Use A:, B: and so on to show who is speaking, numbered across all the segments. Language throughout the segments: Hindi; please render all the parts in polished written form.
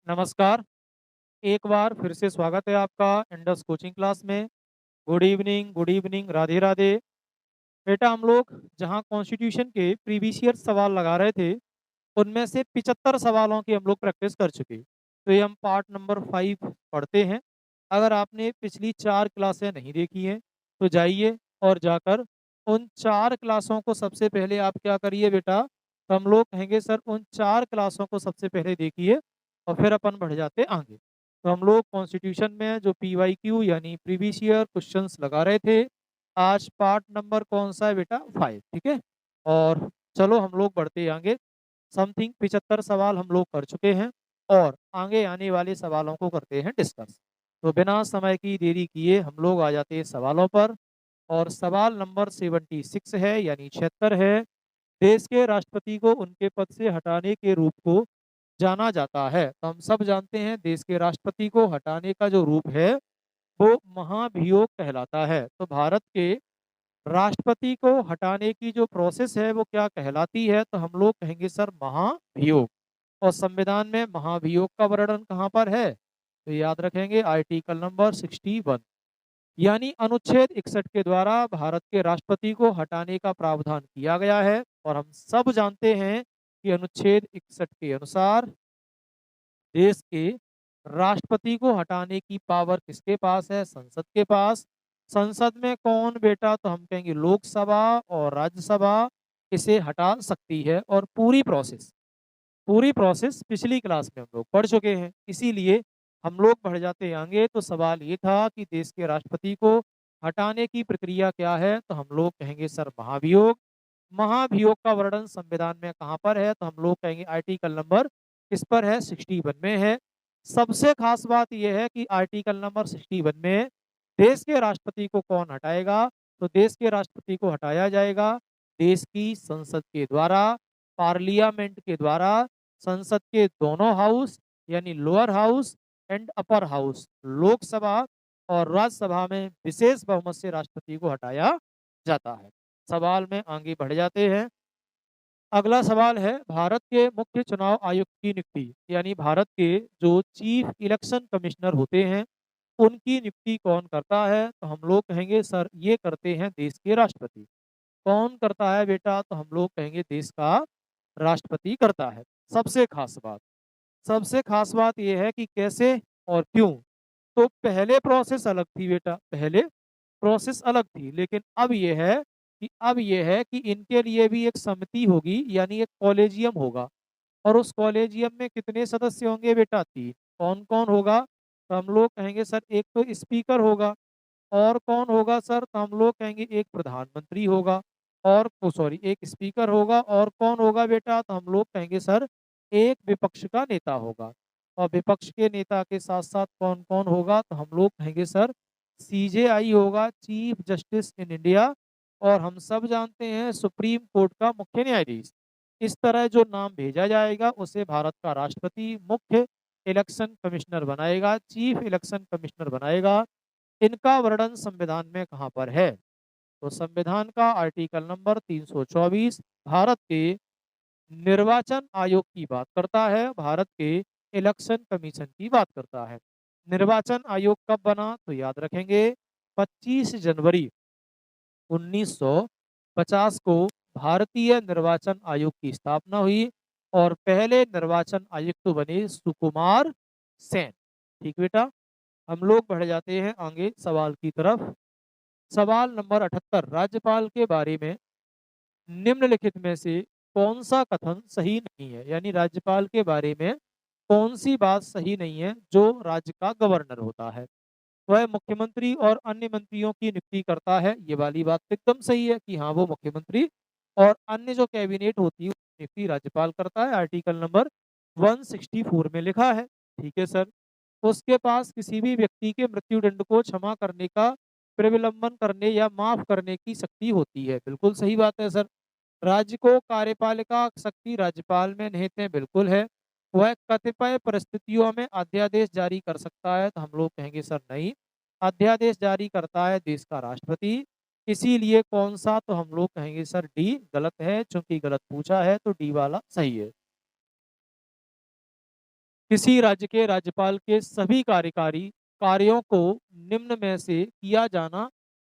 A: नमस्कार। एक बार फिर से स्वागत है आपका इंडस कोचिंग क्लास में। Good evening, Radhe Radhe. बेटा हम लोग जहां कॉन्स्टिट्यूशन के प्रीवियस ईयर सवाल लगा रहे थे, उनमें से 75 सवालों की हम लोग प्रैक्टिस कर चुके। तो ये हम पार्ट नंबर 5 पढ़ते हैं। अगर आपने पिछली 4 क्लासें नहीं देखी हैं तो जाइए और जाकर उन 4 क्लासों को सबसे पहले आप क्या करिए बेटा, तो हम लोग कहेंगे सर उन 4 क्लासों को सबसे पहले देखिए और फिर अपन बढ़ जाते आगे। तो हम लोग कॉन्स्टिट्यूशन में जो PYQ यानी प्रीवियस ईयर क्वेश्चंस लगा रहे थे, आज पार्ट नंबर कौन सा है बेटा, 5, ठीक है। और चलो हम लोग बढ़ते आगे। समथिंग 75 सवाल हम लोग कर चुके हैं और आगे आने वाले सवालों को करते हैं डिस्कस। तो बिना समय की देरी किए हम लोग आ जाते हैं सवालों पर। और सवाल नंबर 76 है यानी 76 है। देश के राष्ट्रपति को उनके पद से हटाने के रूप को जाना जाता है। तो हम सब जानते हैं देश के राष्ट्रपति को हटाने का जो रूप है वो महाभियोग कहलाता है। तो भारत के राष्ट्रपति को हटाने की जो प्रोसेस है वो क्या कहलाती है, तो हम लोग कहेंगे सर महाभियोग। और संविधान में महाभियोग का वर्णन कहाँ पर है, तो याद रखेंगे आर्टिकल नंबर 61 यानी अनुच्छेद 61 के द्वारा भारत के राष्ट्रपति को हटाने का प्रावधान किया गया है। और हम सब जानते हैं कि अनुच्छेद 61 के अनुसार देश के राष्ट्रपति को हटाने की पावर किसके पास है, संसद के पास। संसद में कौन बेटा, तो हम कहेंगे लोकसभा और राज्यसभा इसे हटा सकती है। और पूरी प्रोसेस पिछली क्लास में हम लोग पढ़ चुके हैं, इसीलिए हम लोग बढ़ जाते हैं आगे। तो सवाल ये था कि देश के राष्ट्रपति को हटाने की प्रक्रिया क्या है, तो हम लोग कहेंगे सर महाभियोग। महाभियोग का वर्णन संविधान में कहाँ पर है, तो हम लोग कहेंगे आर्टिकल नंबर किस पर है, 61 में है। सबसे खास बात यह है कि आर्टिकल नंबर 61 में देश के राष्ट्रपति को कौन हटाएगा, तो देश के राष्ट्रपति को हटाया जाएगा देश की संसद के द्वारा, पार्लियामेंट के द्वारा। संसद के दोनों हाउस यानी lower house and upper house, Lok Sabha और राज्यसभा में विशेष बहुमत से राष्ट्रपति को हटाया जाता है। सवाल में आगे बढ़ जाते हैं। अगला सवाल है भारत के मुख्य चुनाव आयुक्त की नियुक्ति यानी भारत के जो चीफ इलेक्शन कमिश्नर होते हैं उनकी नियुक्ति कौन करता है, तो हम लोग कहेंगे सर ये करते हैं देश के राष्ट्रपति। कौन करता है बेटा, तो हम लोग कहेंगे देश का राष्ट्रपति करता है। सबसे खास बात यह है कि कैसे और क्यों। तो पहले प्रोसेस अलग थी बेटा, पहले प्रोसेस अलग थी, लेकिन अब ये है कि इनके लिए भी एक समिति होगी यानी एक कॉलेजियम होगा। और उस कॉलेजियम में कितने सदस्य होंगे बेटा, 3। कौन कौन होगा, तो हम लोग कहेंगे सर एक तो स्पीकर होगा, और कौन होगा सर, तो हम लोग कहेंगे एक प्रधानमंत्री होगा, और सॉरी एक स्पीकर होगा, और कौन होगा बेटा, तो हम लोग कहेंगे सर एक विपक्ष का नेता होगा। और विपक्ष के नेता के साथ साथ कौन कौन होगा, तो हम लोग कहेंगे सर CJI होगा, चीफ जस्टिस इन इंडिया। और हम सब जानते हैं सुप्रीम कोर्ट का मुख्य न्यायाधीश। इस तरह जो नाम भेजा जाएगा उसे भारत का राष्ट्रपति मुख्य इलेक्शन कमिश्नर बनाएगा, चीफ इलेक्शन कमिश्नर बनाएगा। इनका वर्णन संविधान में कहाँ पर है, तो संविधान का आर्टिकल नंबर 324 भारत के निर्वाचन आयोग की बात करता है, भारत के इलेक्शन कमीशन की बात करता है। निर्वाचन आयोग कब बना, तो याद रखेंगे 25 जनवरी 1950 को भारतीय निर्वाचन आयोग की स्थापना हुई और पहले निर्वाचन आयुक्त बने सुकुमार सेन। ठीक बेटा, हम लोग बढ़ जाते हैं आगे सवाल की तरफ। सवाल नंबर 78 राज्यपाल के बारे में निम्नलिखित में से कौन सा कथन सही नहीं है, यानी राज्यपाल के बारे में कौन सी बात सही नहीं है। जो राज्य का गवर्नर होता है वह मुख्यमंत्री और अन्य मंत्रियों की नियुक्ति करता है, ये वाली बात तो एकदम सही है कि हाँ वो मुख्यमंत्री और अन्य जो कैबिनेट होती है उसकी नियुक्ति राज्यपाल करता है, आर्टिकल नंबर 164 में लिखा है। ठीक है सर। उसके पास किसी भी व्यक्ति के मृत्युदंड को क्षमा करने का, प्रविलंबन करने या माफ करने की शक्ति होती है, बिल्कुल सही बात है सर। राज्य को कार्यपालिका शक्ति राज्यपाल में निहित है, बिल्कुल है। वह कतिपय परिस्थितियों में अध्यादेश जारी कर सकता है, तो हम लोग कहेंगे सर नहीं, अध्यादेश जारी करता है देश का राष्ट्रपति। इसीलिए कौन सा, तो हम लोग कहेंगे सर डी गलत है, चूंकि गलत पूछा है तो डी वाला सही है। किसी राज्य के राज्यपाल के सभी कार्यकारी कार्यों को निम्न में से किया जाना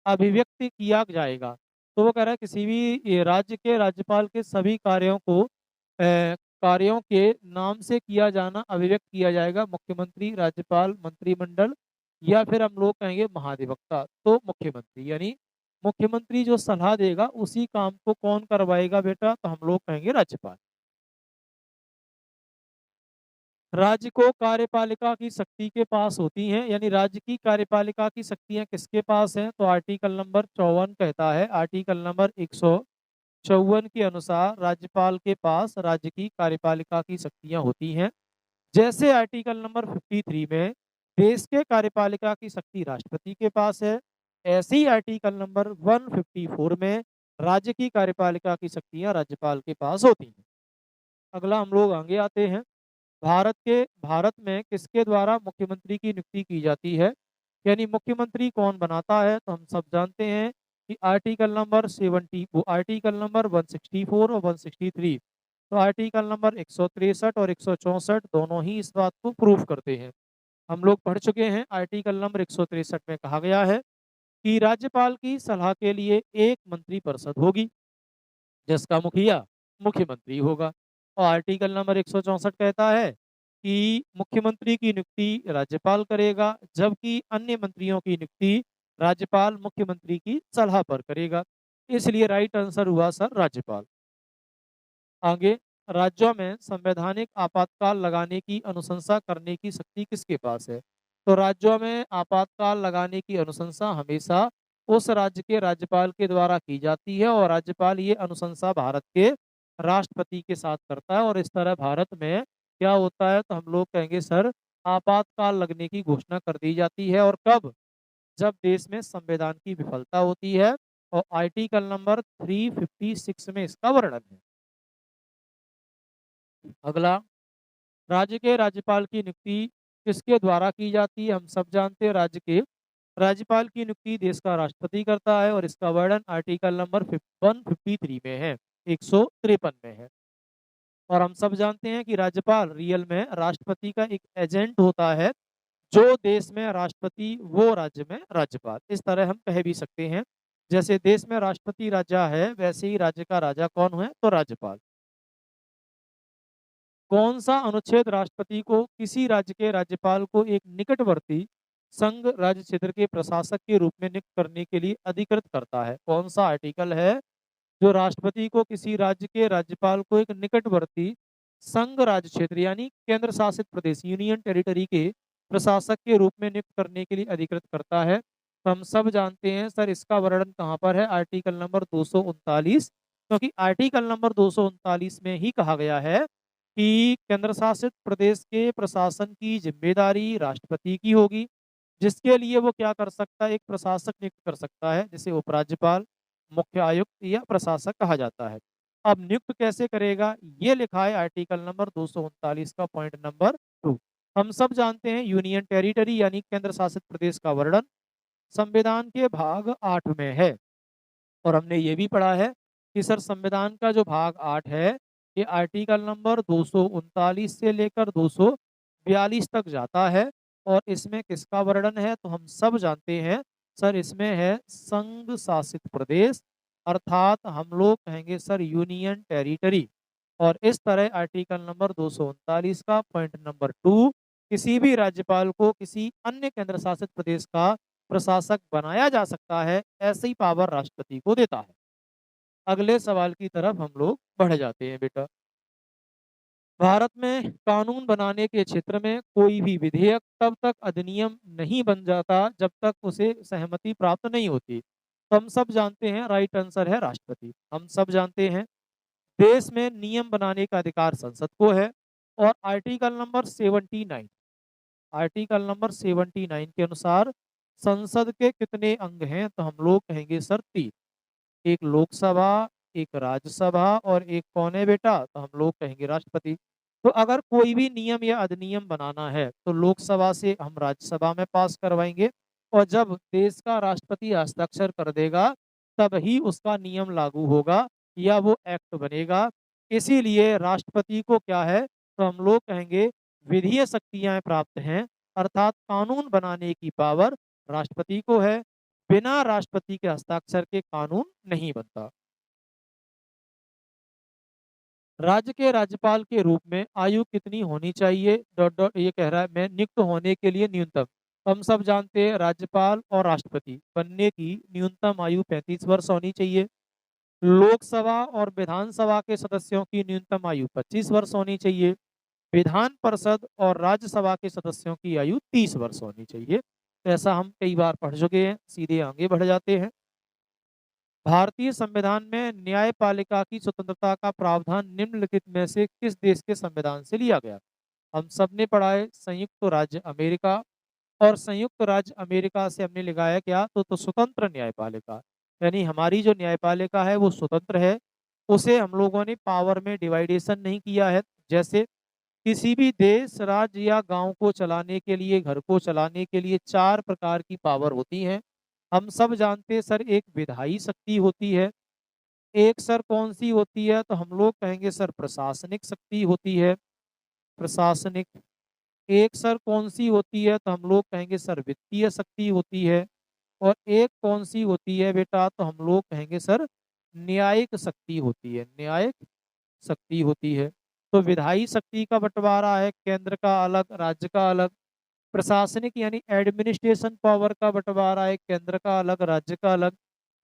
A: अभिव्यक्त किया जाएगा। तो वो कह रहा है किसी भी ये राज्य के राज्यपाल के सभी कार्यों को कार्यों के नाम से किया जाना अभिव्यक्त किया जाएगा। मुख्यमंत्री, राज्यपाल, मंत्रिमंडल या फिर हम लोग कहेंगे महाधिवक्ता। तो मुख्यमंत्री यानी मुख्यमंत्री जो सलाह देगा उसी काम को कौन करवाएगा बेटा? तो हम लोग कहेंगे राज्यपाल। राज्य को कार्यपालिका की शक्ति के पास होती हैं, यानी राज्य की कार्यपालिका की शक्तियां किसके पास हैं? तो आर्टिकल नंबर 54 कहता है, आर्टिकल नंबर 154 के अनुसार राज्यपाल के पास राज्य की कार्यपालिका की शक्तियां होती हैं। जैसे आर्टिकल नंबर 53 में देश के कार्यपालिका की शक्ति राष्ट्रपति के पास है, ऐसे ही आर्टिकल नंबर 154 में राज्य की कार्यपालिका की शक्तियां राज्यपाल के पास होती हैं। अगला हम लोग आगे आते हैं। भारत में किसके द्वारा मुख्यमंत्री की नियुक्ति की जाती है? यानी मुख्यमंत्री कौन बनाता है? तो हम सब जानते हैं कि आर्टिकल नंबर 70 वो आर्टिकल नंबर 164 और 163। तो आर्टिकल नंबर 163 और 164 दोनों ही इस बात को प्रूव करते हैं। हम लोग पढ़ चुके हैं। आर्टिकल नंबर 163 में कहा गया है कि राज्यपाल की सलाह के लिए एक मंत्री परिषद होगी जिसका मुखिया मुख्यमंत्री होगा। और आर्टिकल नंबर 164 कहता है कि मुख्यमंत्री की नियुक्ति राज्यपाल करेगा, जबकि अन्य मंत्रियों की नियुक्ति राज्यपाल मुख्यमंत्री की सलाह पर करेगा। इसलिए राइट आंसर हुआ सर राज्यपाल। आगे, राज्यों में संवैधानिक आपातकाल लगाने की अनुशंसा करने की शक्ति किसके पास है? तो राज्यों में आपातकाल लगाने की अनुशंसा हमेशा उस राज्य के राज्यपाल के द्वारा की जाती है और राज्यपाल ये अनुशंसा भारत के राष्ट्रपति के साथ करता है। और इस तरह भारत में क्या होता है? तो हम लोग कहेंगे सर आपातकाल लगने की घोषणा कर दी जाती है। और कब? जब देश में संविधान की विफलता होती है। और आर्टिकल नंबर 356 में इसका वर्णन है। अगला, राज्य के राज्यपाल की नियुक्ति किसके द्वारा की जाती है? हम सब जानते हैं राज्य के राज्यपाल की नियुक्ति देश का राष्ट्रपति करता है और इसका वर्णन आर्टिकल नंबर 153 में है, 153 में है। और हम सब जानते हैं कि राज्यपाल रियल में राष्ट्रपति का एक एजेंट होता है। जो देश में राष्ट्रपति वो राज्य में राज्यपाल। इस तरह हम कह भी सकते हैं जैसे देश में राष्ट्रपति राजा है वैसे ही राज्य का राजा कौन है? तो राज्यपाल। कौन सा अनुच्छेद राष्ट्रपति को किसी राज्य के राज्यपाल को एक निकटवर्ती संघ राज्य क्षेत्र के प्रशासक के रूप में नियुक्त करने के लिए अधिकृत करता है? कौन सा आर्टिकल है जो राष्ट्रपति को किसी राज्य के राज्यपाल को एक निकटवर्ती संघ राज्य क्षेत्र यानी केंद्र शासित प्रदेश यूनियन टेरिटरी के प्रशासक के रूप में नियुक्त करने के लिए अधिकृत करता है? तो हम सब जानते हैं सर इसका वर्णन कहाँ पर है? Article number 239। क्योंकि आर्टिकल नंबर 239 में ही कहा गया है कि केंद्र शासित प्रदेश के प्रशासन की जिम्मेदारी राष्ट्रपति की होगी, जिसके लिए वो क्या कर सकता है? एक प्रशासक नियुक्त कर सकता है जिसे उपराज्यपाल, मुख्य आयुक्त या प्रशासक कहा जाता है। अब नियुक्त कैसे करेगा? ये लिखा है आर्टिकल नंबर 239 का पॉइंट नंबर 2। हम सब जानते हैं यूनियन टेरिटरी यानी केंद्र शासित प्रदेश का वर्णन संविधान के भाग 8 में है। और हमने ये भी पढ़ा है कि सर संविधान का जो भाग 8 है ये आर्टिकल नंबर 239 से लेकर 242 तक जाता है। और इसमें किसका वर्णन है? तो हम सब जानते हैं सर इसमें है संघ शासित प्रदेश, अर्थात हम लोग कहेंगे सर यूनियन टेरिटरी। और इस तरह आर्टिकल नंबर 239 का पॉइंट नंबर 2 किसी भी राज्यपाल को किसी अन्य केंद्र शासित प्रदेश का प्रशासक बनाया जा सकता है, ऐसी ही पावर राष्ट्रपति को देता है। अगले सवाल की तरफ हम लोग बढ़ जाते हैं बेटा। भारत में कानून बनाने के क्षेत्र में कोई भी विधेयक तब तक अधिनियम नहीं बन जाता जब तक उसे सहमति प्राप्त नहीं होती। तो हम सब जानते हैं राइट आंसर है राष्ट्रपति। हम सब जानते हैं देश में नियम बनाने का अधिकार संसद को है। और आर्टिकल नंबर 79, आर्टिकल नंबर 79 के अनुसार संसद के कितने अंग हैं? तो हम लोग कहेंगे सर 3। एक लोकसभा, एक राज्यसभा और एक कौन है बेटा? तो हम लोग कहेंगे राष्ट्रपति। तो अगर कोई भी नियम या अधिनियम बनाना है तो लोकसभा से हम राज्यसभा में पास करवाएंगे और जब देश का राष्ट्रपति हस्ताक्षर कर देगा तब ही उसका नियम लागू होगा या वो एक्ट बनेगा। इसीलिए राष्ट्रपति को क्या है? तो हम लोग कहेंगे विधीय शक्तियां प्राप्त हैं, अर्थात कानून बनाने की पावर राष्ट्रपति को है। बिना राष्ट्रपति के हस्ताक्षर के कानून नहीं बनता। राज्य के राज्यपाल के रूप में आयु कितनी होनी चाहिए? डॉट डॉट ये कह रहा है मैं नियुक्त होने के लिए न्यूनतम। हम सब जानते हैं राज्यपाल और राष्ट्रपति बनने की न्यूनतम आयु 35 वर्ष होनी चाहिए। लोकसभा और विधानसभा के सदस्यों की न्यूनतम आयु 25 वर्ष होनी चाहिए। विधान परिषद और राज्यसभा के सदस्यों की आयु 30 वर्ष होनी चाहिए। ऐसा हम कई बार पढ़ चुके हैं। सीधे आगे बढ़ जाते हैं। भारतीय संविधान में न्यायपालिका की स्वतंत्रता का प्रावधान निम्नलिखित में से किस देश के संविधान से लिया गया? हम सबने पढ़ा है संयुक्त राज्य अमेरिका। और संयुक्त राज्य अमेरिका से हमने लगाया क्या? तो स्वतंत्र न्यायपालिका, यानी हमारी जो न्यायपालिका है वो स्वतंत्र है। उसे हम लोगों ने पावर में डिवाइडेशन नहीं किया है। जैसे किसी भी देश, राज्य या गांव को चलाने के लिए, घर को चलाने के लिए 4 प्रकार की पावर होती हैं। हम सब जानते हैं सर, एक विधायी शक्ति होती है। एक सर कौन सी होती है? तो हम लोग कहेंगे सर प्रशासनिक शक्ति होती है, प्रशासनिक। एक सर कौन सी होती है? तो हम लोग कहेंगे सर वित्तीय शक्ति होती है। और एक कौन सी होती है बेटा? तो हम लोग कहेंगे सर न्यायिक शक्ति होती है, न्यायिक शक्ति होती है। तो विधायी शक्ति का बंटवारा है, केंद्र का अलग, राज्य का अलग। प्रशासनिक यानी एडमिनिस्ट्रेशन पावर का बंटवारा है, केंद्र का अलग, राज्य का अलग।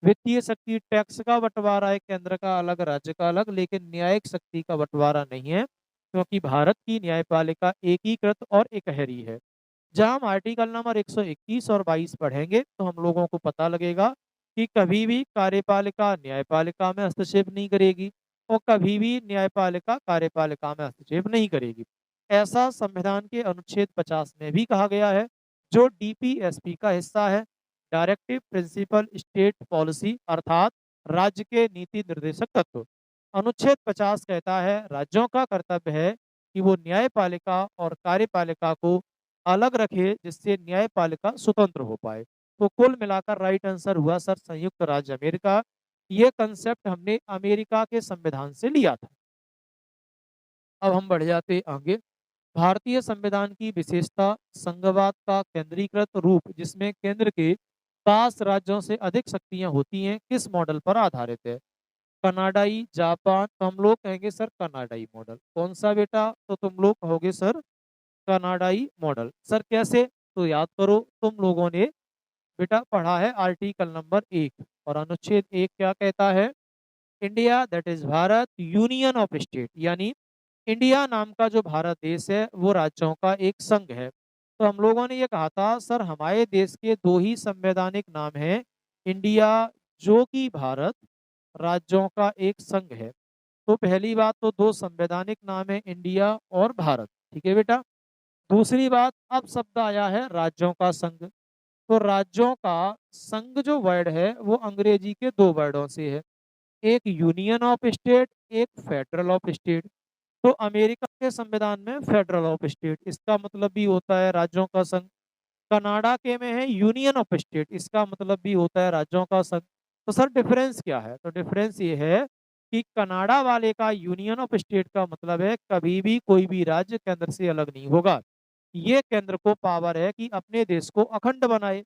A: वित्तीय शक्ति, टैक्स का बंटवारा है, केंद्र का अलग, राज्य का अलग। लेकिन न्यायिक शक्ति का बंटवारा नहीं है, क्योंकि भारत की न्यायपालिका एकीकृत और एकहरी है। जहां हम आर्टिकल नंबर 121 और 22 पढ़ेंगे तो हम लोगों को पता लगेगा कि कभी भी कार्यपालिका न्यायपालिका में हस्तक्षेप नहीं करेगी और कभी भी न्यायपालिका कार्यपालिका में हस्तक्षेप नहीं करेगी। ऐसा संविधान के अनुच्छेद 50 में भी कहा गया है, जो डीपीएसपी का हिस्सा है, डायरेक्टिव प्रिंसिपल स्टेट पॉलिसी, अर्थात राज्य के नीति निर्देशक तत्व। अनुच्छेद 50 कहता है राज्यों का कर्तव्य है कि वो न्यायपालिका और कार्यपालिका को अलग रखे, जिससे न्यायपालिका स्वतंत्र हो पाए। तो कुल मिलाकर राइट आंसर हुआ सर संयुक्त राज्य अमेरिका। ये कंसेप्ट हमने अमेरिका के संविधान से लिया था। अब हम बढ़ जाते आगे। भारतीय संविधान की विशेषता संघवाद का केंद्रीकृत रूप, जिसमें केंद्र के 5 राज्यों से अधिक शक्तियां होती हैं, किस मॉडल पर आधारित है? कनाडाई, जापान। तो हम लोग कहेंगे सर कनाडाई मॉडल। कौन सा बेटा? तो तुम लोग कहोगे सर कनाडाई मॉडल। सर कैसे? तो याद करो, तुम लोगों ने बेटा पढ़ा है आर्टिकल नंबर 1 और अनुच्छेद 1 क्या कहता है? India that is Bharat union of state, यानी इंडिया नाम का जो भारत देश है वो राज्यों का एक संघ है। तो हम लोगों ने ये कहा था सर हमारे देश के 2 ही संवैधानिक नाम हैं, इंडिया जो कि भारत, राज्यों का एक संघ है। तो पहली बात तो 2 संवैधानिक नाम है, इंडिया और भारत। ठीक है बेटा। दूसरी बात, अब शब्द आया है राज्यों का संघ। तो राज्यों का संघ जो वर्ड है वो अंग्रेजी के 2 वर्डों से है, एक यूनियन ऑफ स्टेट, एक फेडरल ऑफ स्टेट। तो अमेरिका के संविधान में फेडरल ऑफ स्टेट, इसका मतलब भी होता है राज्यों का संघ। कनाडा के में है यूनियन ऑफ स्टेट, इसका मतलब भी होता है राज्यों का संघ। तो सर डिफरेंस क्या है? तो डिफरेंस ये है कि कनाडा वाले का यूनियन ऑफ स्टेट का मतलब है कभी भी कोई भी राज्य केंद्र से अलग नहीं होगा, ये केंद्र को पावर है कि अपने देश को अखंड बनाए।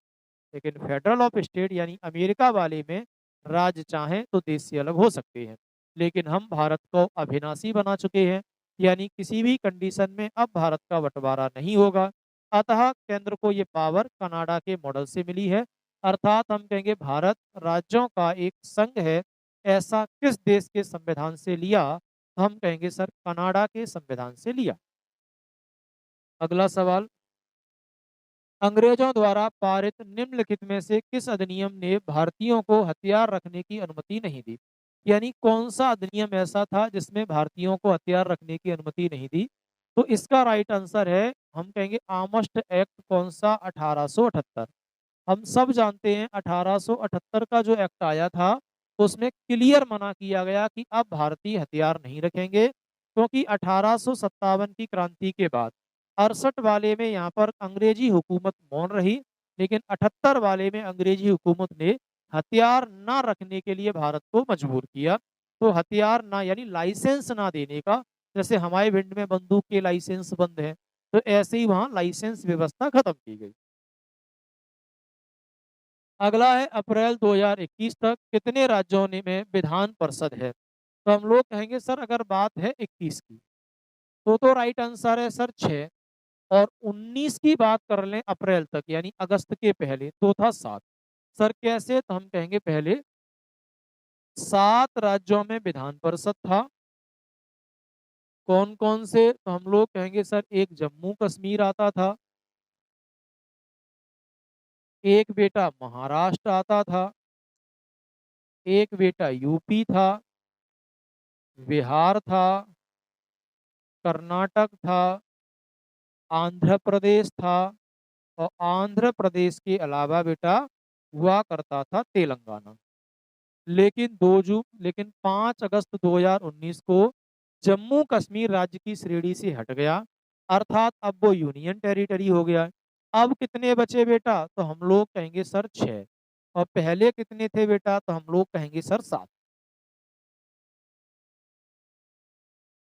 A: लेकिन फेडरल ऑफ स्टेट यानी अमेरिका वाले में राज्य चाहें तो देश से अलग हो सकते हैं। लेकिन हम भारत को अविनाशी बना चुके हैं, यानी किसी भी कंडीशन में अब भारत का बंटवारा नहीं होगा। अतः केंद्र को ये पावर कनाडा के मॉडल से मिली है। अर्थात हम कहेंगे भारत राज्यों का एक संघ है। ऐसा किस देश के संविधान से लिया? तो हम कहेंगे सर कनाडा के संविधान से लिया। अगला सवाल, अंग्रेजों द्वारा पारित निम्नलिखित में से किस अधिनियम ने भारतीयों को हथियार रखने की अनुमति नहीं दी? यानी कौन सा अधिनियम ऐसा था जिसमें भारतीयों को हथियार रखने की अनुमति नहीं दी? तो इसका राइट आंसर है, हम कहेंगे आर्म्स्ट एक्ट। कौन सा? 1878। हम सब जानते हैं 1878 का जो एक्ट आया था उसमें क्लियर मना किया गया कि अब भारतीय हथियार नहीं रखेंगे, क्योंकि 1857 की क्रांति के बाद 68 वाले में यहाँ पर अंग्रेजी हुकूमत मौन रही, लेकिन 78 वाले में अंग्रेजी हुकूमत ने हथियार ना रखने के लिए भारत को मजबूर किया। तो हथियार ना यानी लाइसेंस ना देने का, जैसे हमारे भिंड में बंदूक के लाइसेंस बंद है, तो ऐसे ही वहां लाइसेंस व्यवस्था खत्म की गई। अगला है अप्रैल 2021 तक कितने राज्यों में विधान परिषद है? तो हम लोग कहेंगे सर अगर बात है 21 की तो राइट आंसर है सर 6। और 19 की बात कर लें अप्रैल तक यानी अगस्त के पहले तो था 7। सर कैसे? तो हम कहेंगे पहले 7 राज्यों में विधान परिषद था। कौन कौन से? तो हम लोग कहेंगे सर एक जम्मू कश्मीर आता था, एक बेटा महाराष्ट्र आता था, एक बेटा यूपी था, बिहार था, कर्नाटक था, आंध्र प्रदेश था, और आंध्र प्रदेश के अलावा बेटा हुआ करता था तेलंगाना। लेकिन 5 अगस्त 2019 को जम्मू कश्मीर राज्य की श्रेणी से हट गया, अर्थात अब वो यूनियन टेरिटरी हो गया। अब कितने बचे बेटा? तो हम लोग कहेंगे सर 6। और पहले कितने थे बेटा? तो हम लोग कहेंगे सर 7।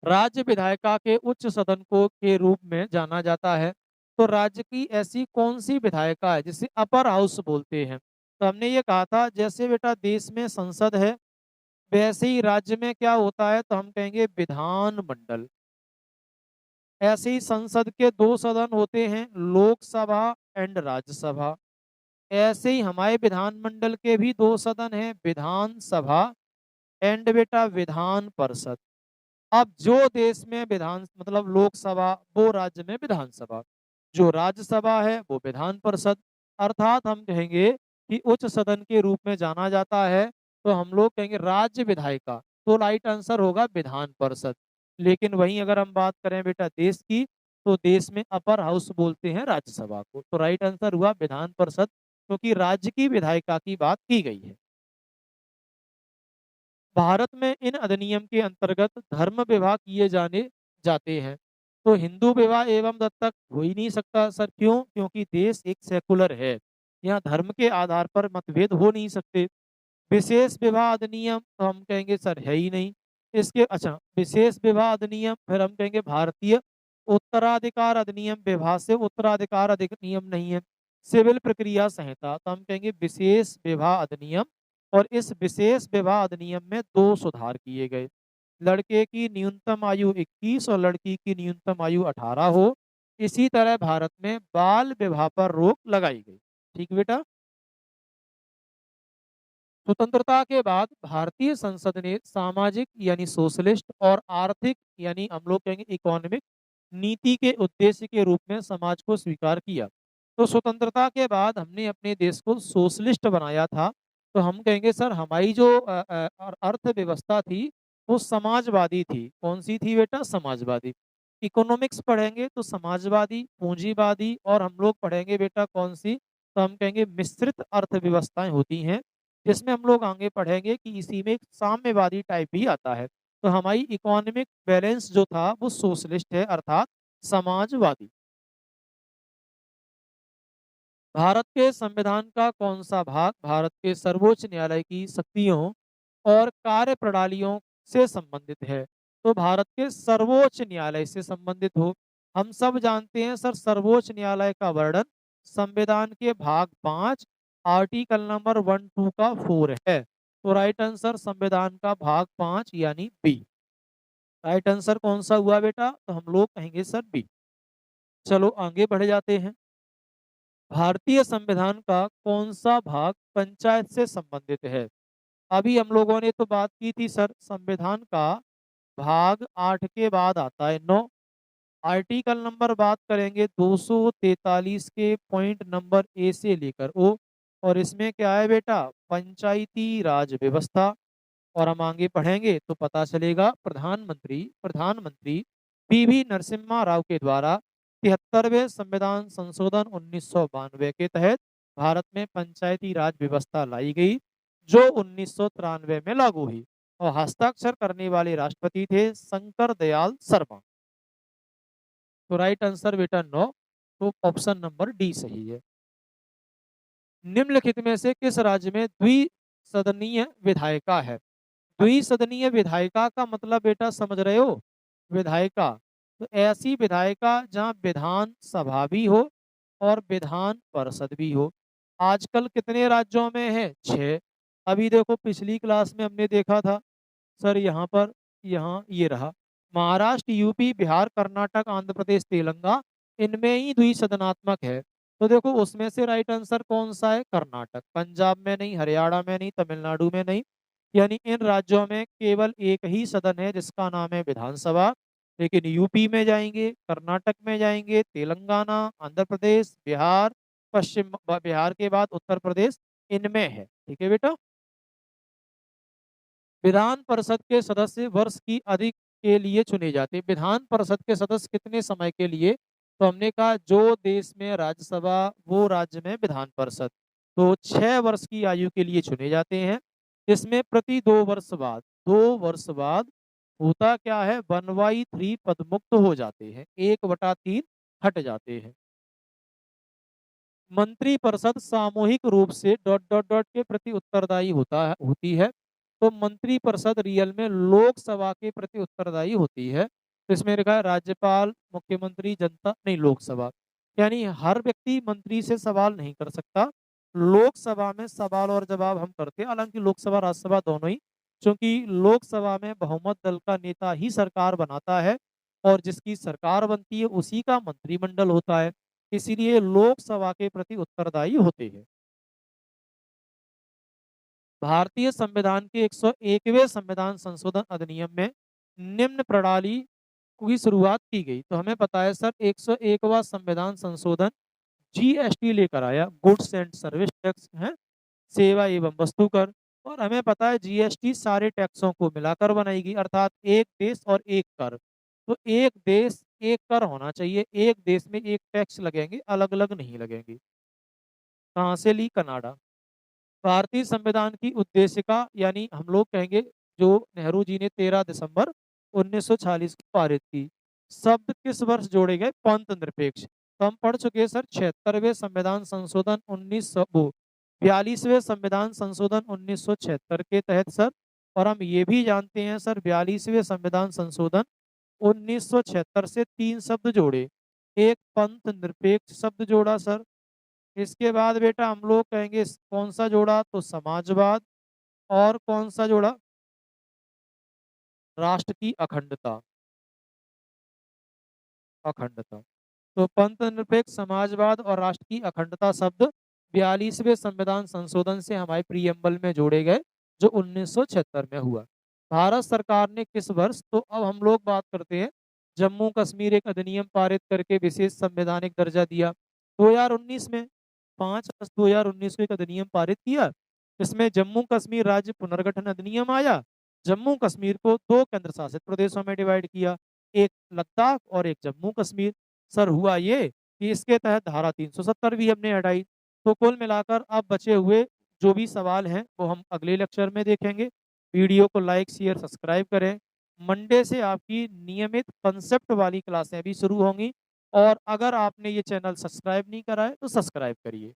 A: राज्य विधायिका के उच्च सदन को के रूप में जाना जाता है। तो राज्य की ऐसी कौन सी विधायिका है जिसे अपर हाउस बोलते हैं? तो हमने ये कहा था जैसे बेटा देश में संसद है वैसे ही राज्य में क्या होता है? तो हम कहेंगे विधान मंडल। ऐसे ही संसद के 2 सदन होते हैं, लोकसभा एंड राज्यसभा। ऐसे ही हमारे विधानमंडल के भी 2 सदन हैं, विधानसभा एंड बेटा विधान परिषद। अब जो देश में विधान मतलब लोकसभा वो राज्य में विधानसभा, जो राज्यसभा है वो विधान परिषद। अर्थात हम कहेंगे कि उच्च सदन के रूप में जाना जाता है। तो हम लोग कहेंगे राज्य विधायिका, तो राइट आंसर होगा विधान परिषद। लेकिन वहीं अगर हम बात करें बेटा देश की तो देश में अपर हाउस बोलते हैं राज्यसभा को। तो राइट आंसर हुआ विधान परिषद क्योंकि राज्य की विधायिका की बात की गई है। भारत में इन अधिनियम के अंतर्गत धर्म विवाह किए जाने जाते हैं। तो हिंदू विवाह एवं दत्तक हो ही नहीं सकता सर। क्यों? क्योंकि देश एक सेकुलर है, यहाँ धर्म के आधार पर मतभेद हो नहीं सकते। विशेष विवाह अधिनियम तो हम कहेंगे सर है ही नहीं। इसके अच्छा विशेष विवाह अधिनियम फिर हम कहेंगे भारतीय उत्तराधिकार अधिनियम, विवाह से उत्तराधिकार अधिनियम नहीं है। सिविल प्रक्रिया संहिता तो हम कहेंगे विशेष विवाह अधिनियम। और इस विशेष विवाह अधिनियम में 2 सुधार किए गए। लड़के की न्यूनतम आयु 21 और लड़की की न्यूनतम आयु 18 हो। इसी तरह भारत में बाल विवाह पर रोक लगाई गई। ठीक बेटा। स्वतंत्रता के बाद भारतीय संसद ने सामाजिक यानी सोशलिस्ट और आर्थिक यानी हम लोग कहेंगे इकोनॉमिक नीति के उद्देश्य के रूप में समाज को स्वीकार किया। तो स्वतंत्रता के बाद हमने अपने देश को सोशलिस्ट बनाया था। तो हम कहेंगे सर हमारी जो अर्थव्यवस्था थी वो समाजवादी थी। कौन सी थी बेटा? समाजवादी। इकोनॉमिक्स पढ़ेंगे तो समाजवादी, पूंजीवादी, और हम लोग पढ़ेंगे बेटा कौन सी? तो हम कहेंगे मिश्रित अर्थव्यवस्थाएं होती हैं, जिसमें हम लोग आगे पढ़ेंगे कि इसी में एक साम्यवादी टाइप भी आता है। तो हमारी इकोनॉमिक बैलेंस जो था वो सोशलिस्ट है अर्थात समाजवादी। भारत के संविधान का कौन सा भाग भारत के सर्वोच्च न्यायालय की शक्तियों और कार्य प्रणालियों से संबंधित है? तो भारत के सर्वोच्च न्यायालय से संबंधित हो। हम सब जानते हैं सर सर्वोच्च न्यायालय का वर्णन संविधान के भाग 5 आर्टिकल नंबर 1 2 का 4 है। तो राइट आंसर संविधान का भाग 5 यानी बी। राइट आंसर कौन सा हुआ बेटा? तो हम लोग कहेंगे सर बी। चलो आगे बढ़ जाते हैं। भारतीय संविधान का कौन सा भाग पंचायत से संबंधित है? अभी हम लोगों ने तो बात की थी सर संविधान का भाग 8 के बाद आता है 9। आर्टिकल नंबर बात करेंगे 243 के पॉइंट नंबर ए से लेकर ओ। और इसमें क्या है बेटा? पंचायती राज व्यवस्था। और हम आगे पढ़ेंगे तो पता चलेगा प्रधानमंत्री प्रधानमंत्री पीवी नरसिम्हा राव के द्वारा 73वें संविधान संशोधन 1992 के तहत भारत में पंचायती राज व्यवस्था लाई गई, जो 1993 में लागू हुई। और हस्ताक्षर करने वाले राष्ट्रपति थे शंकर दयाल शर्मा। तो राइट आंसर बेटा 9। तो ऑप्शन नंबर डी सही है। निम्नलिखित में से किस राज्य में द्विसदनीय विधायिका है? द्विसदनीय विधायिका का मतलब बेटा समझ रहे हो? विधायिका तो ऐसी विधायिका जहाँ विधान सभा भी हो और विधान परिषद भी हो। आजकल कितने राज्यों में है? 6। अभी देखो पिछली क्लास में हमने देखा था सर, यहाँ पर, यहाँ ये रहा, महाराष्ट्र, यूपी, बिहार, कर्नाटक, आंध्र प्रदेश, तेलंगाना, इनमें ही द्विसदनात्मक है। तो देखो उसमें से राइट आंसर कौन सा है? कर्नाटक। पंजाब में नहीं, हरियाणा में नहीं, तमिलनाडु में नहीं, यानी इन राज्यों में केवल एक ही सदन है जिसका नाम है विधानसभा। लेकिन यूपी में जाएंगे, कर्नाटक में जाएंगे, तेलंगाना, आंध्र प्रदेश, बिहार, पश्चिम बिहार के बाद उत्तर प्रदेश, इनमें है। ठीक है बेटा। विधान परिषद के सदस्य वर्ष की अधिक के लिए चुने जाते हैं। विधान परिषद के सदस्य कितने समय के लिए? तो हमने कहा जो देश में राज्यसभा वो राज्य में विधान परिषद, तो 6 वर्ष की आयु के लिए चुने जाते हैं। इसमें प्रति 2 वर्ष बाद, 2 वर्ष बाद होता क्या है? 1/3 पद मुक्त हो जाते हैं, 1/3 हट जाते हैं। मंत्रिपरिषद सामूहिक रूप से डॉट डॉट डॉट के प्रति उत्तरदायी होती है। तो मंत्रिपरिषद रियल में लोकसभा के प्रति उत्तरदायी होती है। तो इसमें लिखा है राज्यपाल, मुख्यमंत्री, जनता, नहीं लोकसभा। यानी हर व्यक्ति मंत्री से सवाल नहीं कर सकता। लोकसभा में सवाल और जवाब हम करते हैं, हालांकि लोकसभा राज्यसभा दोनों ही, क्योंकि लोकसभा में बहुमत दल का नेता ही सरकार बनाता है और जिसकी सरकार बनती है उसी का मंत्रिमंडल होता है, इसीलिए लोकसभा के प्रति उत्तरदायी होते हैं। भारतीय संविधान के 101वें संविधान संशोधन अधिनियम में निम्न प्रणाली की शुरुआत की गई। तो हमें पता है सर 101वां संविधान संशोधन जीएसटी लेकर आया, गुड्स एंड सर्विस टैक्स है, सेवा एवं वस्तु कर। और हमें पता है जीएसटी सारे टैक्सों को मिलाकर बनाएगी, अर्थात एक देश और एक कर। तो एक देश एक कर होना चाहिए, एक देश में एक टैक्स लगेंगे, अलग अलग नहीं लगेंगे। कहाँ से ली? कनाडा। भारतीय संविधान की उद्देशिका यानी हम लोग कहेंगे जो नेहरू जी ने 13 दिसंबर 1946 को पारित की। शब्द किस वर्ष जोड़े गए? पंथ निरपेक्ष। तो हम पढ़ चुके हैं सर 76वें संविधान संशोधन 42वें संविधान संशोधन 1976 के तहत सर। और हम ये भी जानते हैं सर 42वें संविधान संशोधन 1976 से 3 शब्द जोड़े, एक पंथ निरपेक्ष शब्द जोड़ा सर, इसके बाद बेटा हम लोग कहेंगे कौन सा जोड़ा? तो समाजवाद। और कौन सा जोड़ा? राष्ट्र की अखंडता। अखंडता। तो पंथ निरपेक्ष, समाजवाद और राष्ट्र की अखंडता शब्द 42वें संविधान संशोधन से हमारे प्रीएम्बल में जोड़े गए, जो 1976 में हुआ। भारत सरकार ने किस वर्ष? तो अब हम लोग बात करते हैं, जम्मू कश्मीर एक अधिनियम पारित करके विशेष संवैधानिक दर्जा दिया 2019 में। 5 अगस्त 2019 को एक अधिनियम पारित किया, इसमें जम्मू कश्मीर राज्य पुनर्गठन अधिनियम आया। जम्मू कश्मीर को 2 केंद्र शासित प्रदेशों में डिवाइड किया, एक लद्दाख और एक जम्मू कश्मीर। सर हुआ ये कि इसके तहत धारा 370 भी हमने हटाई। तो कुल मिलाकर अब बचे हुए जो भी सवाल हैं वो हम अगले लेक्चर में देखेंगे। वीडियो को लाइक शेयर सब्सक्राइब करें। मंडे से आपकी नियमित कंसेप्ट वाली क्लासें भी शुरू होंगी, और अगर आपने ये चैनल सब्सक्राइब नहीं करा है तो सब्सक्राइब करिए।